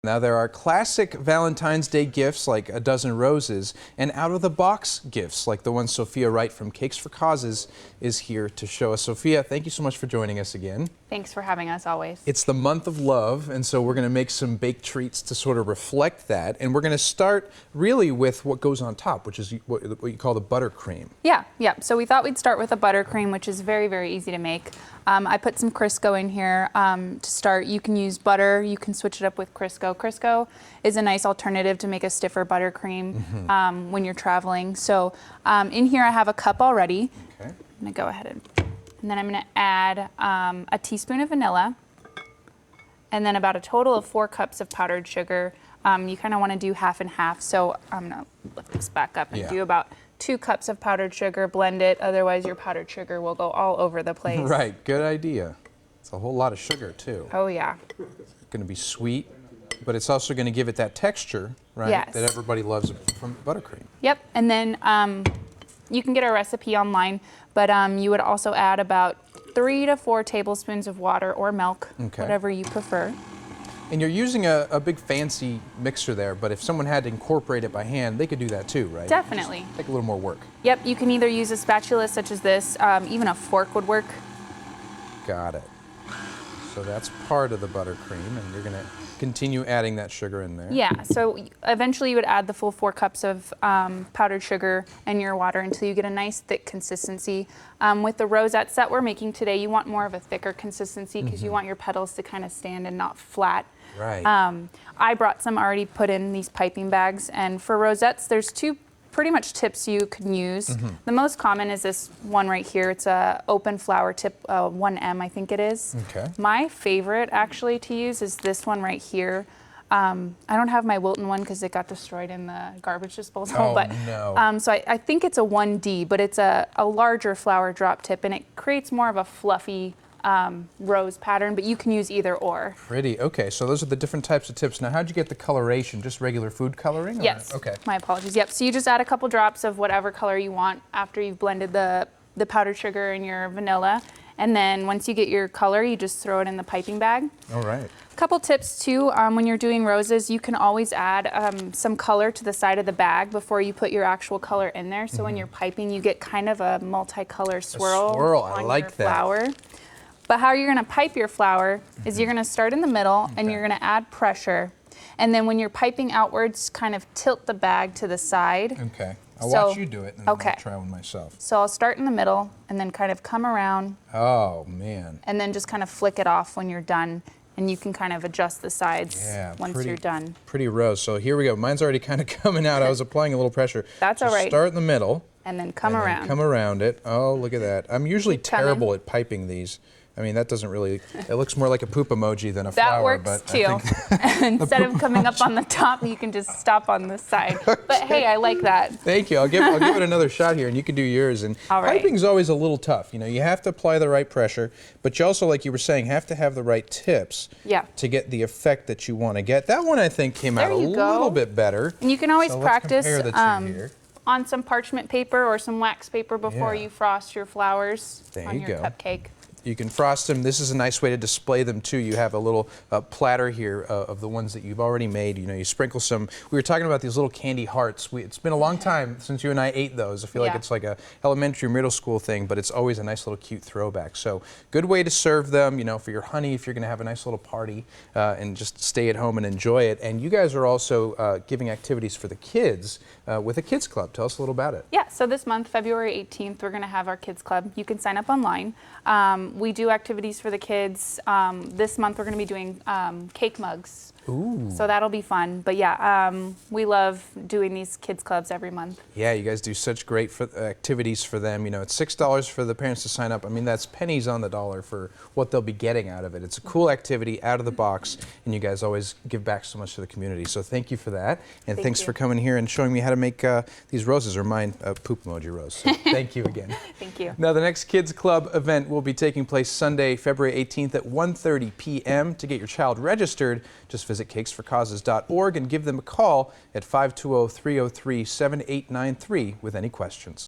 Now there are classic Valentine's Day gifts like a dozen roses and out-of-the-box gifts like the one Sophia Wright from Cakes for Causes is here to show us. Sophia, thank you so much for joining us again. Thanks for having us always. It's the month of love, and so we're going to make some baked treats to sort of reflect that. And we're going to start really with what goes on top, which is what you call the buttercream. Yeah. So we thought we'd start with a buttercream, which is very, very easy to make. I put some Crisco in here to start. You can use butter. You can switch it up with Crisco. Crisco is a nice alternative to make a stiffer buttercream when you're traveling. So in here I have a cup already. Okay. I'm going to go ahead and then I'm going to add a teaspoon of vanilla and then about a total of 4 cups of powdered sugar. You kind of want to do half and half. So I'm going to lift this back up and do about 2 cups of powdered sugar, blend it, otherwise your powdered sugar will go all over the place. Right, good idea. It's a whole lot of sugar too. Oh yeah. It's going to be sweet, but it's also going to give it that texture, right, yes, that everybody loves from buttercream. Yep, and then you can get a recipe online, but you would also add about 3 to 4 tablespoons of water or milk, whatever you prefer. And you're using a big fancy mixer there, but if someone had to incorporate it by hand, they could do that too, right? Definitely. Just take a little more work. Yep, you can either use a spatula such as this, even a fork would work. Got it. So that's part of the buttercream, and you're going to continue adding that sugar in there. Yeah, so eventually you would add the full 4 cups of powdered sugar and your water until you get a nice thick consistency. With the rosettes that we're making today, you want more of a thicker consistency because you want your petals to kind of stand and not flat. Right. I brought some already put in these piping bags, and for rosettes, there's 2 pretty much tips you can use. The most common is this one right here. It's a open flower tip, 1M I think it is. Okay. My favorite actually to use is this one right here. I don't have my Wilton one because it got destroyed in the garbage disposal. Oh, but, no. So I think it's a 1D, but it's a larger flower drop tip, and it creates more of a fluffy rose pattern, but you can use either or. Pretty. Okay, so those are the different types of tips. Now, how'd you get the coloration? Just regular food coloring? Yes. Okay. My apologies. Yep. So you just add a couple drops of whatever color you want after you've blended the powdered sugar and your vanilla. And then once you get your color, you just throw it in the piping bag. All right. Couple tips too, when you're doing roses, you can always add some color to the side of the bag before you put your actual color in there. So when you're piping, you get kind of a multicolor swirl, I on like your that. flower. But how you're going to pipe your flower is you're going to start in the middle and you're going to add pressure. And then when you're piping outwards, kind of tilt the bag to the side. Okay. I'll watch you do it and then I'll try one myself. So I'll start in the middle and then kind of come around. Oh, man. And then just kind of flick it off when you're done. And you can kind of adjust the sides once you're done. Pretty rose. So here we go. Mine's already kind of coming out. I was applying a little pressure. That's all right. Start in the middle. And then come around. Come around it. Oh, look at that. I'm usually terrible at piping these. I mean, that doesn't really, it looks more like a poop emoji than a flower. That works too. Instead of coming up on the top, you can just stop on the side. But hey, I like that. Thank you. I'll give it another shot here and you can do yours. And piping's always a little tough. You know, you have to apply the right pressure, but you also, like you were saying, have to have the right tips to get the effect that you want to get. That one, I think, came out a little bit better. And you can always practice let's compare the two here. On some parchment paper or some wax paper before you frost your flowers on your cupcake. You can frost them. This is a nice way to display them too. You have a little platter here of the ones that you've already made. You know, you sprinkle some. We were talking about these little candy hearts. It's been a long time since you and I ate those. I feel like it's like a elementary, middle school thing, but it's always a nice little cute throwback. So good way to serve them, you know, for your honey if you're going to have a nice little party and just stay at home and enjoy it. And you guys are also giving activities for the kids with a kids club. Tell us a little about it. Yeah, so this month, February 18th, we're going to have our kids club. You can sign up online. We do activities for the kids. This month we're going to be doing cake mugs. Ooh. So that'll be fun. But yeah, we love doing these kids clubs every month. Yeah, you guys do such great activities for them. You know, it's $6 for the parents to sign up. I mean, that's pennies on the dollar for what they'll be getting out of it. It's a cool activity, out of the box, and you guys always give back so much to the community. So thank you for that. And thanks for coming here and showing me how to make these roses, or mine, a poop emoji rose. So thank you again. Thank you. Now, the next Kids Club event will be taking place Sunday, February 18th at 1:30 p.m. To get your child registered, just visit cakesforcauses.org and give them a call at 520-303-7893 with any questions.